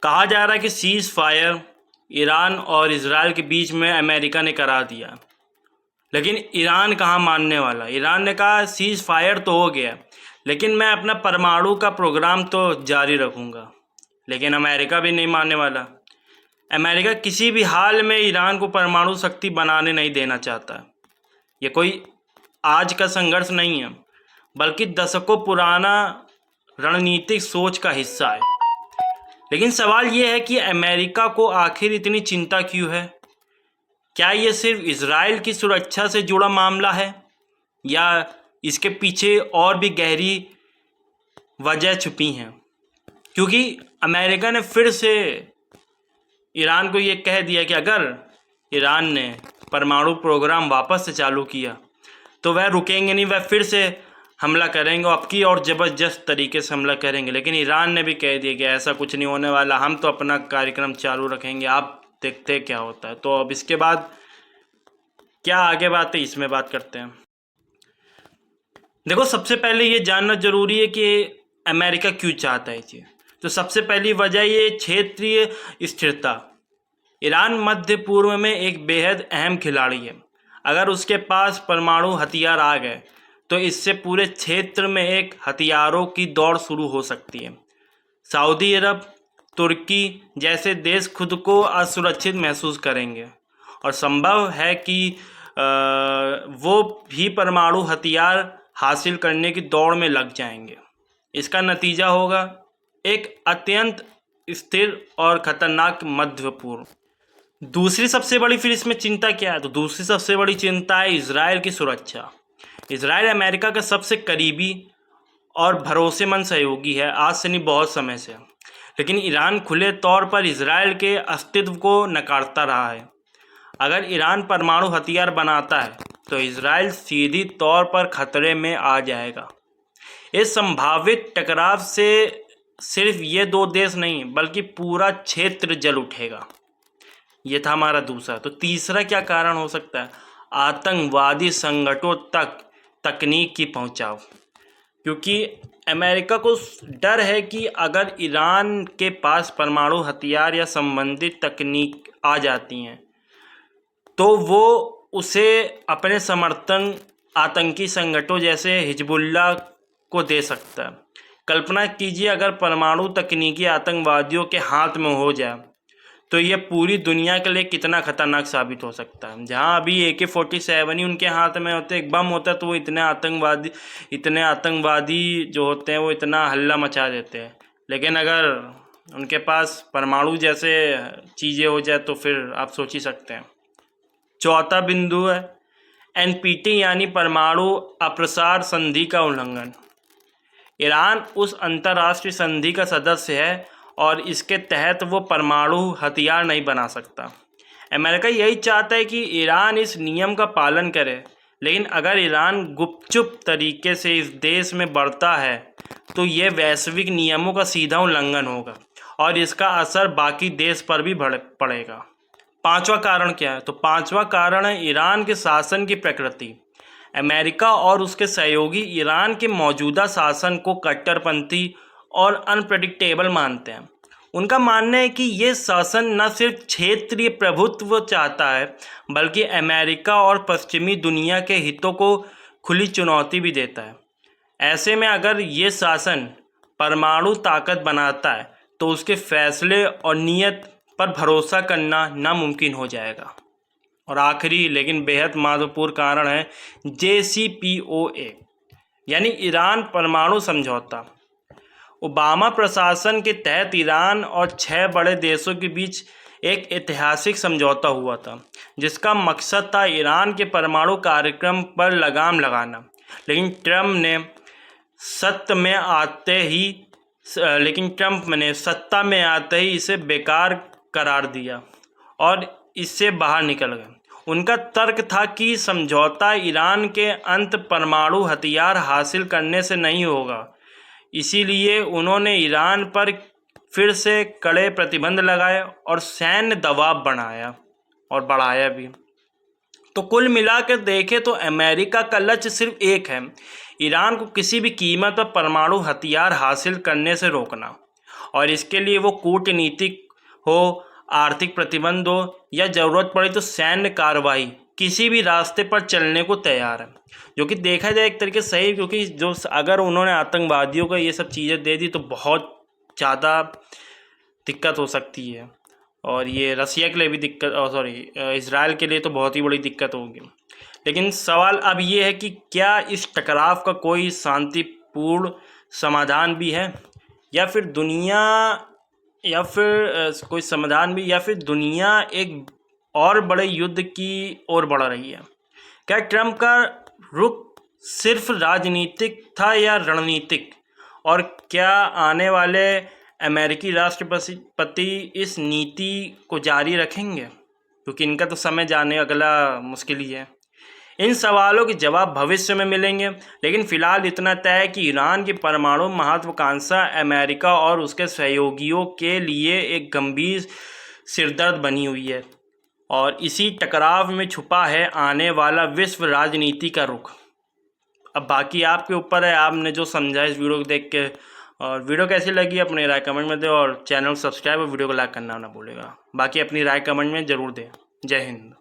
कहा जा रहा है कि सीज़ फायर ईरान और इजराइल के बीच में अमेरिका ने करा दिया, लेकिन ईरान कहाँ मानने वाला। ईरान ने कहा सीज़ फायर तो हो गया, लेकिन मैं अपना परमाणु का प्रोग्राम तो जारी रखूँगा। लेकिन अमेरिका भी नहीं मानने वाला। अमेरिका किसी भी हाल में ईरान को परमाणु शक्ति बनाने नहीं देना चाहता। ये कोई आज का संघर्ष नहीं है, बल्कि दशकों पुराना रणनीतिक सोच का हिस्सा है। लेकिन सवाल ये है कि अमेरिका को आखिर इतनी चिंता क्यों है? क्या ये सिर्फ इजराइल की सुरक्षा से जुड़ा मामला है, या इसके पीछे और भी गहरी वजह छुपी हैं? क्योंकि अमेरिका ने फिर से ईरान को ये कह दिया कि अगर ईरान ने परमाणु प्रोग्राम वापस से चालू किया तो वह रुकेंगे नहीं, वह फिर से हमला करेंगे, अब की और ज़बरदस्त तरीके से हमला करेंगे। लेकिन ईरान ने भी कह दिया कि ऐसा कुछ नहीं होने वाला, हम तो अपना कार्यक्रम चालू रखेंगे, आप देखते क्या होता है। तो अब इसके बाद क्या आगे बात है, इसमें बात करते हैं। देखो, सबसे पहले ये जानना जरूरी है कि अमेरिका क्यों चाहता है ये। तो सबसे पहली वजह ये क्षेत्रीय स्थिरता। ईरान मध्य पूर्व में एक बेहद अहम खिलाड़ी है। अगर उसके पास परमाणु हथियार आ गए तो इससे पूरे क्षेत्र में एक हथियारों की दौड़ शुरू हो सकती है। सऊदी अरब, तुर्की जैसे देश खुद को असुरक्षित महसूस करेंगे और संभव है कि वो भी परमाणु हथियार हासिल करने की दौड़ में लग जाएंगे। इसका नतीजा होगा एक अत्यंत स्थिर और खतरनाक मध्य पूर्व। दूसरी सबसे बड़ी फिर इसमें चिंता क्या है? तो दूसरी सबसे बड़ी चिंता है इजराइल की सुरक्षा। इजराइल अमेरिका का सबसे करीबी और भरोसेमंद सहयोगी है, आज से नहीं बहुत समय से। लेकिन ईरान खुले तौर पर इजराइल के अस्तित्व को नकारता रहा है। अगर ईरान परमाणु हथियार बनाता है तो इजराइल सीधी तौर पर खतरे में आ जाएगा। इस संभावित टकराव से सिर्फ ये दो देश नहीं बल्कि पूरा क्षेत्र जल उठेगा। ये था हमारा दूसरा। तो तीसरा क्या कारण हो सकता है? आतंकवादी संगठनों तक तकनीक की पहुंचाव। क्योंकि अमेरिका को डर है कि अगर ईरान के पास परमाणु हथियार या संबंधित तकनीक आ जाती हैं तो वो उसे अपने समर्थन आतंकी संगठनों जैसे हिजबुल्लाह को दे सकता है। कल्पना कीजिए अगर परमाणु तकनीकी आतंकवादियों के हाथ में हो जाए तो ये पूरी दुनिया के लिए कितना खतरनाक साबित हो सकता है। जहाँ अभी AK-47 ही उनके हाथ में होते, एक बम होता है तो वो इतने आतंकवादी जो होते हैं वो इतना हल्ला मचा देते हैं। लेकिन अगर उनके पास परमाणु जैसे चीज़ें हो जाए तो फिर आप सोच ही सकते हैं। चौथा बिंदु है NPT यानी परमाणु अप्रसार संधि का उल्लंघन। ईरान उस अंतर्राष्ट्रीय संधि का सदस्य है और इसके तहत वो परमाणु हथियार नहीं बना सकता। अमेरिका यही चाहता है कि ईरान इस नियम का पालन करे, लेकिन अगर ईरान गुपचुप तरीके से इस देश में बढ़ता है तो ये वैश्विक नियमों का सीधा उल्लंघन होगा और इसका असर बाकी देश पर भी पड़ेगा। पांचवा कारण क्या है? तो पांचवा कारण है ईरान के शासन की प्रकृति। अमेरिका और उसके सहयोगी ईरान के मौजूदा शासन को कट्टरपंथी और अनप्रेडिक्टेबल मानते हैं। उनका मानना है कि ये शासन न सिर्फ क्षेत्रीय प्रभुत्व चाहता है बल्कि अमेरिका और पश्चिमी दुनिया के हितों को खुली चुनौती भी देता है। ऐसे में अगर ये शासन परमाणु ताकत बनाता है तो उसके फैसले और नीयत पर भरोसा करना नामुमकिन हो जाएगा। और आखिरी लेकिन बेहद महत्वपूर्ण कारण है JCPOA यानी ईरान परमाणु समझौता। ओबामा प्रशासन के तहत ईरान और 6 बड़े देशों के बीच एक ऐतिहासिक समझौता हुआ था जिसका मकसद था ईरान के परमाणु कार्यक्रम पर लगाम लगाना। लेकिन ट्रंप ने सत्ता में आते ही इसे बेकार करार दिया और इससे बाहर निकल गए। उनका तर्क था कि समझौता ईरान के अंत परमाणु हथियार हासिल करने से नहीं होगा, इसीलिए उन्होंने ईरान पर फिर से कड़े प्रतिबंध लगाए और सैन्य दबाव बढ़ाया भी। तो कुल मिलाकर देखें तो अमेरिका का लक्ष्य सिर्फ एक है, ईरान को किसी भी कीमत पर परमाणु हथियार हासिल करने से रोकना। और इसके लिए वो कूटनीतिक हो, आर्थिक प्रतिबंध हो या ज़रूरत पड़े तो सैन्य कार्रवाई, किसी भी रास्ते पर चलने को तैयार है। जो कि देखा जाए एक तरीके से सही, क्योंकि जो अगर उन्होंने आतंकवादियों को ये सब चीज़ें दे दी तो बहुत ज़्यादा दिक्कत हो सकती है, और ये रसिया के लिए भी दिक्कत, इजराइल के लिए तो बहुत ही बड़ी दिक्कत होगी। लेकिन सवाल अब ये है कि क्या इस टकराव का कोई शांतिपूर्ण समाधान भी है, या फिर कोई समाधान भी, या फिर दुनिया एक और बड़े युद्ध की ओर बढ़ रही है। क्या ट्रंप का रुख सिर्फ राजनीतिक था या रणनीतिक, और क्या आने वाले अमेरिकी राष्ट्रपति इस नीति को जारी रखेंगे, क्योंकि इनका तो समय जाने अगला मुश्किल ही है। इन सवालों के जवाब भविष्य में मिलेंगे, लेकिन फिलहाल इतना तय है कि ईरान की परमाणु महत्वाकांक्षा अमेरिका और उसके सहयोगियों के लिए एक गंभीर सिरदर्द बनी हुई है, और इसी टकराव में छुपा है आने वाला विश्व राजनीति का रुख। अब बाकी आपके ऊपर है, आपने जो समझा इस वीडियो को देख के। और वीडियो कैसी लगी अपनी राय कमेंट में दें, और चैनल को सब्सक्राइब और वीडियो को लाइक करना ना भूलेगा। बाकी अपनी राय कमेंट में ज़रूर दें। जय हिंद।